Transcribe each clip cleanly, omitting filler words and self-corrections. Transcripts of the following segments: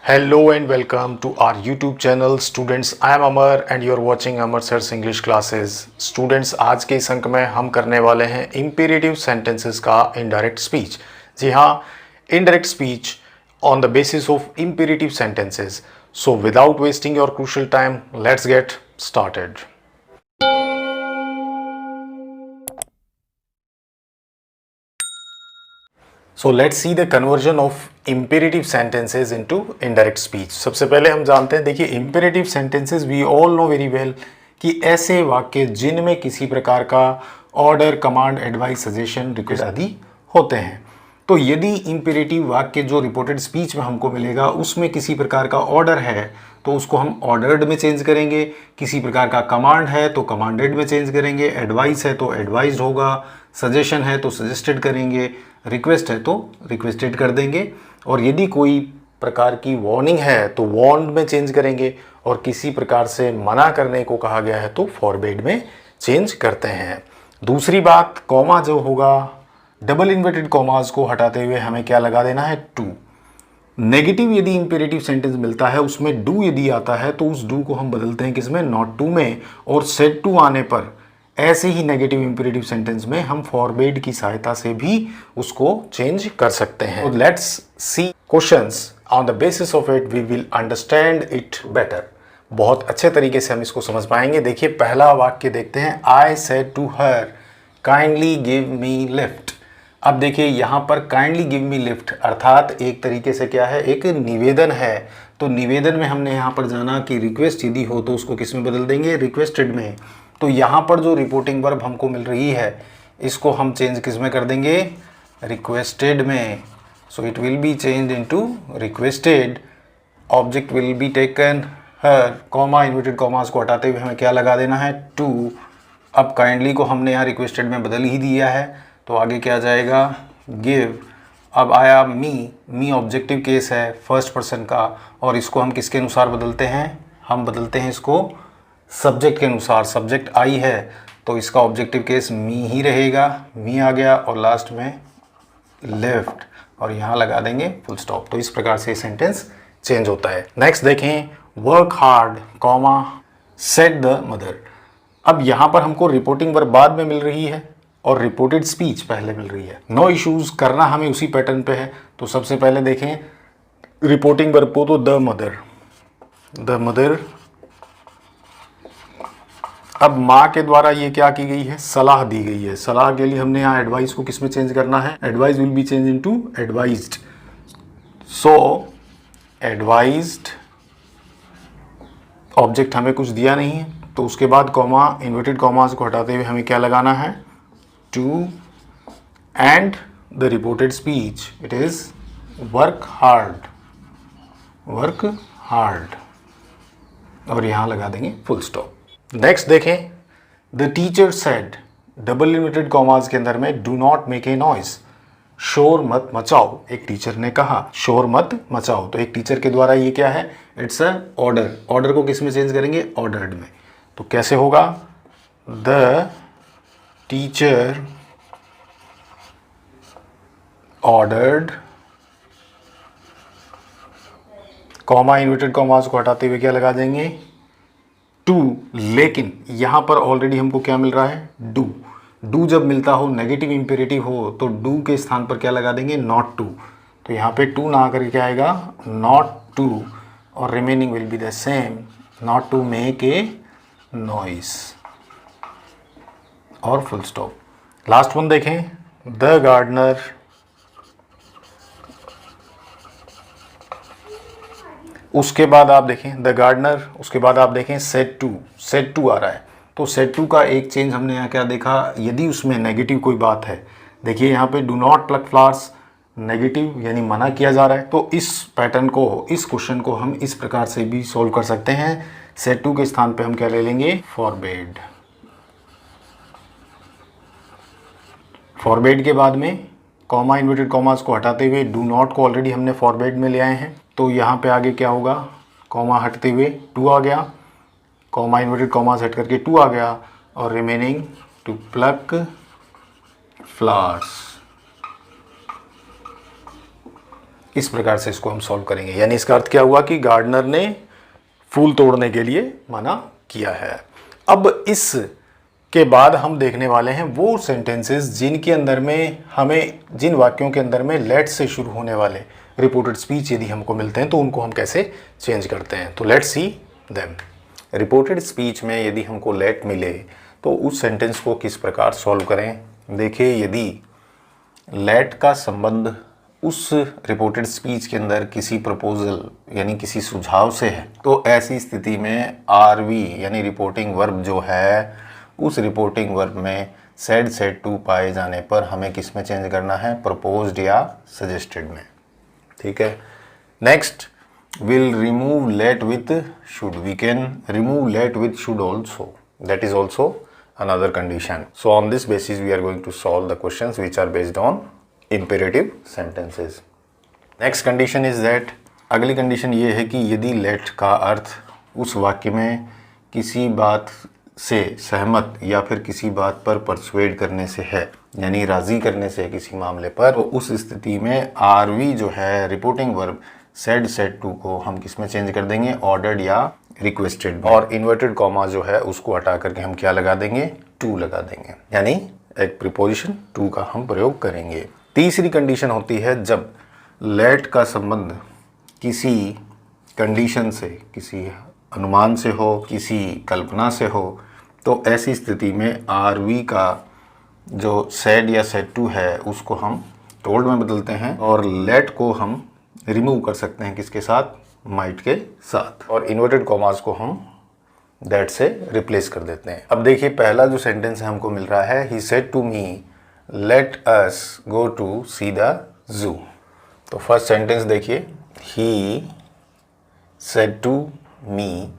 Hello and welcome to our YouTube channel students. I am Amar and you are watching Amar Sir's English classes. Students, आज के इस अंक में हम करने वाले हैं imperative sentences का indirect speech. जी हाँ, indirect speech on the basis of imperative sentences. So without wasting your crucial time, let's get started. So let's see the conversion of imperative sentences into indirect speech. सबसे पहले हम जानते हैं, देखिए imperative sentences we all know very well कि ऐसे वाक्य जिनमें किसी प्रकार का order, command, advice, suggestion, request आदि होते हैं। तो यदि imperative वाक्य जो रिपोर्टेड स्पीच में हमको मिलेगा उसमें किसी प्रकार का ऑर्डर है तो उसको हम ऑर्डर्ड में चेंज करेंगे, किसी प्रकार का कमांड है तो कमांडेड में चेंज करेंगे, एडवाइस है तो एडवाइस्ड होगा, सजेशन है तो सजेस्टेड करेंगे, रिक्वेस्ट है तो रिक्वेस्टेड कर देंगे, और यदि कोई प्रकार की वार्निंग है तो वार्न्ड में चेंज करेंगे, और किसी प्रकार से मना करने को कहा गया है तो फॉरबिड में चेंज करते हैं। दूसरी बात, कॉमा जो होगा, डबल इन्वर्टेड कॉमास को हटाते हुए हमें क्या लगा देना है, टू। नेगेटिव यदि इंपेरेटिव सेंटेंस मिलता है उसमें डू यदि आता है तो उस डू को हम बदलते हैं किसमें, नॉट टू में, और सेड टू आने पर ऐसे ही नेगेटिव इंपेरेटिव सेंटेंस में हम फॉरबिड की सहायता से भी उसको चेंज कर सकते हैं। तो let's see questions, on the basis of it we will understand it better. बहुत अच्छे तरीके से हम इसको समझ पाएंगे। देखिए पहला वाक्य देखते हैं, I said to her kindly give me lift. अब देखिए यहाँ पर काइंडली गिव मी लिफ्ट अर्थात एक तरीके से क्या है, एक निवेदन है। तो निवेदन में हमने यहाँ पर जाना कि रिक्वेस्ट यदि हो तो उसको किस में बदल देंगे, रिक्वेस्टेड में। तो यहाँ पर जो रिपोर्टिंग वर्ब हमको मिल रही है इसको हम चेंज किस में कर देंगे, रिक्वेस्टेड में। So it will be change into requested. Object will be taken her, comma inverted commas को हटाते हुए हमें क्या लगा देना है, टू। अब काइंडली को हमने यहाँ रिक्वेस्टेड में बदल ही दिया है तो आगे क्या जाएगा, गिव। अब आया मी ऑब्जेक्टिव केस है फर्स्ट पर्सन का, और इसको हम किसके अनुसार बदलते हैं, हम बदलते हैं इसको सब्जेक्ट के अनुसार। सब्जेक्ट आई है तो इसका ऑब्जेक्टिव केस मी ही रहेगा, मी आ गया, और लास्ट में लेफ्ट, और यहाँ लगा देंगे फुल स्टॉप। तो इस प्रकार से सेंटेंस चेंज होता है। नेक्स्ट देखें, work hard comma said the mother. अब यहाँ पर हमको रिपोर्टिंग वर्ब बाद में मिल रही है और रिपोर्टेड स्पीच पहले मिल रही है। नो इश्यूज, करना हमें उसी पैटर्न पे है। तो सबसे पहले देखें रिपोर्टिंग वर्ब को, तो द मदर। अब माँ के द्वारा ये क्या की गई है, सलाह दी गई है। सलाह के लिए हमने यहाँ एडवाइस को किस में चेंज करना है, advice will be change into advised. So advised, object हमें कुछ दिया नहीं है तो उसके बाद कॉमा, इन्वर्टेड कॉमास को हटाते हुए हमें क्या लगाना है, to, and the reported speech it is work hard, और यहाँ लगा देंगे फुल स्टॉप। नेक्स्ट देखें, the teacher said, double inverted commas के अंदर में, do not make a noise, शोर मत मचाओ। एक टीचर ने कहा शोर मत मचाओ, तो एक टीचर के द्वारा ये क्या है, इट्स अ ऑर्डर। ऑर्डर को किस में चेंज करेंगे, ऑर्डर्ड में। तो कैसे होगा, the teacher ordered, comma inverted commas को हटाते हुए क्या लगा देंगे, टू। लेकिन यहाँ पर ऑलरेडी हमको क्या मिल रहा है, डू जब मिलता हो, नेगेटिव इंपेरेटिव हो, तो डू के स्थान पर क्या लगा देंगे, नॉट टू। तो यहाँ पे टू ना करके क्या आएगा, नॉट टू, और remaining will be the same, not to make a noise, और फुल स्टॉप। लास्ट वन देखें, द गार्डनर, उसके बाद आप देखें द गार्डनर, उसके बाद आप देखें सेड टू आ रहा है। तो सेड टू का एक चेंज हमने यहाँ क्या देखा, यदि उसमें नेगेटिव कोई बात है, देखिए यहाँ पे do not plug flowers, negative यानी मना किया जा रहा है। तो इस पैटर्न को, इस क्वेश्चन को हम इस प्रकार से भी सॉल्व कर सकते हैं। सेड टू के स्थान पे हम क्या ले लेंगे, फॉरबिड। फॉरबिड के बाद में कॉमा इन्वर्टेड कॉमास को हटाते हुए डू नॉट को ऑलरेडी हमने फॉरबिड में ले आए हैं, तो यहाँ पे आगे क्या होगा, कॉमा हटते हुए टू आ गया, कॉमा इन्वर्टेड कॉमास हट करके टू आ गया, और रिमेनिंग टू प्लक फ्लावर्स। इस प्रकार से इसको हम सॉल्व करेंगे। यानी इसका अर्थ क्या हुआ कि गार्डनर ने फूल तोड़ने के लिए मना किया है। अब इस के बाद हम देखने वाले हैं वो सेंटेंसेस जिनके अंदर में हमें, जिन वाक्यों के अंदर में लेट से शुरू होने वाले रिपोर्टेड स्पीच यदि हमको मिलते हैं तो उनको हम कैसे चेंज करते हैं। तो let's see them. Reported speech में यदि हमको लेट मिले तो उस सेंटेंस को किस प्रकार सॉल्व करें। देखिए, यदि लेट का संबंध उस रिपोर्टेड स्पीच के अंदर किसी प्रपोजल यानी किसी सुझाव से है तो ऐसी स्थिति में आरवी यानी रिपोर्टिंग वर्ब जो है उस रिपोर्टिंग वर्ब में सेड सेड टू पाए जाने पर हमें किस में चेंज करना है, प्रपोज्ड या सजेस्टेड में। ठीक है। Next, will remove let with should. We can remove let with should also, that is also another condition. So on this basis we are going to solve the questions which are based on imperative sentences. Next condition is that, अगली condition ये है कि यदि let का अर्थ उस वाक्य में किसी बात से सहमत या फिर किसी बात पर परसुएड करने से है, यानी राजी करने से किसी मामले पर, तो उस स्थिति में आरवी जो है reporting verb said said to को हम किस में चेंज कर देंगे, ऑर्डर्ड या रिक्वेस्टेड। और इन्वर्टेड कॉमा जो है उसको हटा करके हम क्या लगा देंगे, टू लगा देंगे, यानी एक प्रीपोजिशन टू का हम प्रयोग करेंगे। तीसरी कंडीशन होती है जब लेट का संबंध किसी कंडीशन से, किसी अनुमान से हो, किसी कल्पना से हो, तो ऐसी स्थिति में आरवी का जो सेड या सेड टू है उसको हम टोल्ड में बदलते हैं और लेट को हम रिमूव कर सकते हैं किसके साथ, माइट के साथ, और इन्वर्टेड कॉमास को हम दैट से रिप्लेस कर देते हैं। अब देखिए, पहला जो सेंटेंस हमको मिल रहा है, he said to me let us go to see the zoo. तो फर्स्ट सेंटेंस देखिए, he said to me,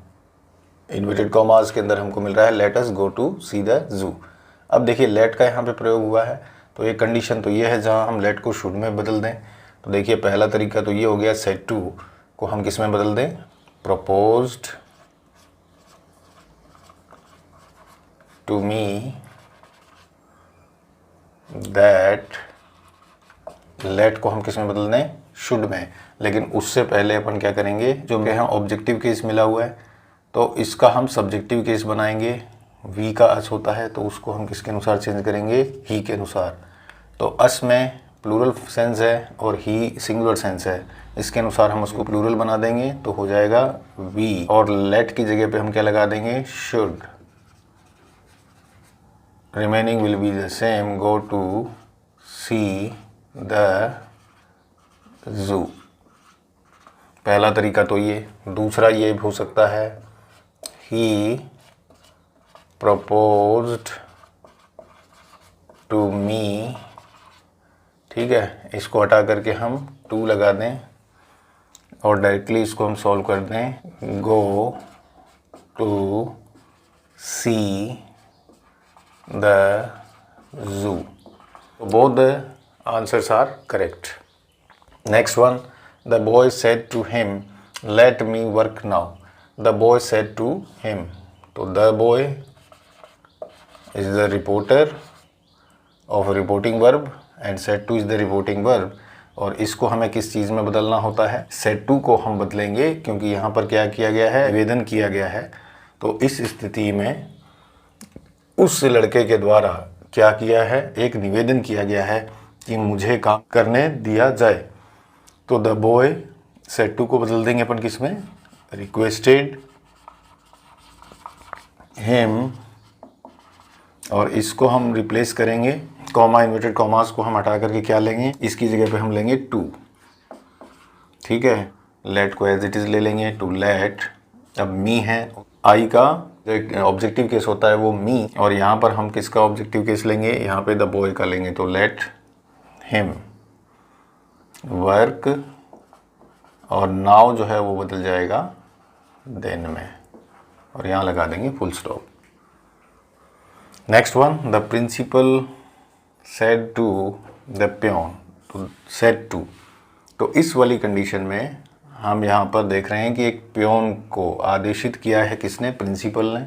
inverted commas के अंदर हमको मिल रहा है let us go to see the zoo. अब देखिए, लेट का यहाँ पे प्रयोग हुआ है तो एक कंडीशन तो ये है जहाँ हम लेट को शुड में बदल दें। तो देखिए, पहला तरीका तो ये हो गया, सेड टू को हम किस में बदल दें, proposed to me that, let को हम किस में बदल दें, शुड में। लेकिन उससे पहले अपन क्या करेंगे, जो यहाँ ऑब्जेक्टिव केस मिला हुआ है तो इसका हम सब्जेक्टिव केस बनाएंगे। वी का अस होता है तो उसको हम किसके अनुसार चेंज करेंगे, ही के अनुसार। तो अस में प्लूरल सेंस है और ही सिंगुलर सेंस है, इसके अनुसार हम उसको प्लूरल बना देंगे तो हो जाएगा वी, और लेट की जगह पे हम क्या लगा देंगे, should. Remaining will be the same, go to see the zoo. पहला तरीका तो ये। दूसरा ये हो सकता है, ही प्रपोज्ड टू मी, ठीक है, इसको हटा करके हम टू लगा दें और डायरेक्टली इसको हम सॉल्व कर दें, go to see the zoo. Both the answers are correct. Next one, the boy said to him let me work now. The boy said to him, तो the boy is the reporter of reporting verb and said to is the reporting verb, और इसको हमें किस चीज़ में बदलना होता है, said to को हम बदलेंगे क्योंकि यहाँ पर क्या किया गया है, निवेदन किया गया है। तो इस स्थिति में उस लड़के के द्वारा क्या किया है, एक निवेदन किया गया है कि मुझे काम करने दिया जाए। तो द बॉय सेड टू को बदल देंगे अपन किस में, रिक्वेस्टेड हिम, और इसको हम रिप्लेस करेंगे, कॉमा इन्वर्टेड कॉमास को हम हटा करके क्या लेंगे, इसकी जगह पे हम लेंगे टू। ठीक है, लेट को एज इट इज़ ले लेंगे, टू लेट। अब मी है, आई का जो ऑब्जेक्टिव केस होता है वो मी, और यहाँ पर हम किसका ऑब्जेक्टिव केस लेंगे, यहाँ पे द बॉय का लेंगे, तो लेट हिम वर्क, और नाउ जो है वो बदल जाएगा देन में, और यहाँ लगा देंगे full stop. Next one, the principal said to the peon, तो सेड टू, तो इस वाली कंडीशन में हम यहाँ पर देख रहे हैं कि एक प्योन को आदेशित किया है किसने, प्रिंसिपल ने।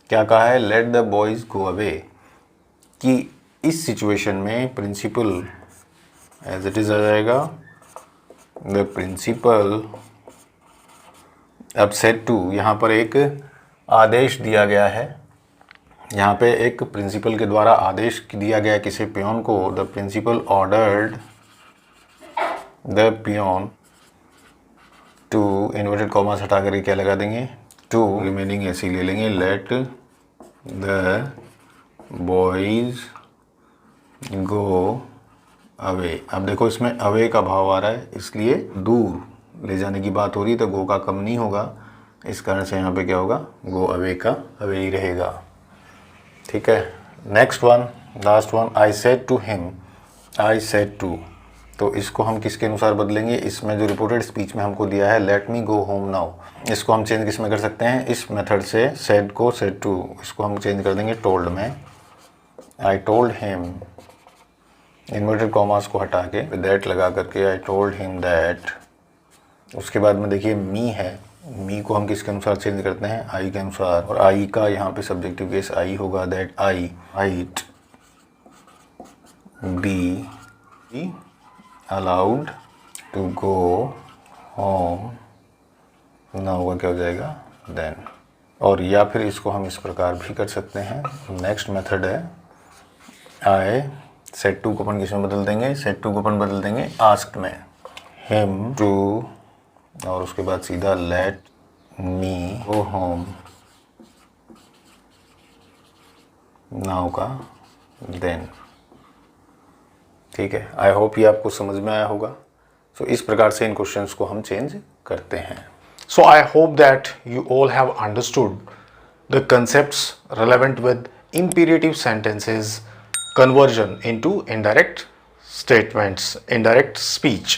क्या कहा है, let the boys go away, कि इस सिचुएशन में प्रिंसिपल एज इट इज़ आ जाएगा द प्रिंसिपल, अब सेड टू, यहाँ पर एक आदेश दिया गया है, यहाँ पे एक प्रिंसिपल के द्वारा आदेश दिया गया किसी पियोन को। The principal ordered the peon to, inverted commas हटा करके क्या लगा देंगे, टू, रिमेनिंग ऐसे ले लेंगे, let the boys go away. अब देखो इसमें अवे का भाव आ रहा है, इसलिए दूर ले जाने की बात हो रही है, तो गो का कम नहीं होगा, इस कारण से यहाँ पे क्या होगा, गो अवे का अवे ही रहेगा। ठीक है, next one, last one, I said to him, I said to, तो इसको हम किसके अनुसार बदलेंगे, इसमें जो रिपोर्टेड स्पीच में हमको दिया है लेट मी गो होम नाउ, इसको हम चेंज किस में कर सकते हैं, इस मेथड से, सेड को सेड टू, इसको हम चेंज कर देंगे टोल्ड में। I told him, inverted commas को हटा के दैट लगा करके आई टोल्ड हिम दैट। उसके बाद में देखिए मी है, मी को हम किसके अनुसार चेंज करते हैं, आई के अनुसार, और आई का यहाँ पे सब्जेक्टिव केस आई होगा, that I might be allowed to go home now का क्या हो जाएगा, देन। और या फिर इसको हम इस प्रकार भी कर सकते हैं, नेक्स्ट मेथड है, आई सेड टू को अपन किस में बदल देंगे, सेड टू को अपन बदल देंगे आस्क्ड में, हिम टू, और उसके बाद सीधा लेट मी गो होम नाउ का देन। ठीक है, आई होप ये आपको समझ में आया होगा। सो इस प्रकार से इन क्वेश्चंस को हम चेंज करते हैं। So I hope that you all have understood the concepts relevant with imperative sentences conversion into indirect statements, indirect speech.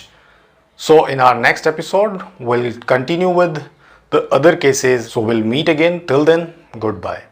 So in our next episode, we'll continue with the other cases. So we'll meet again. Till then, goodbye.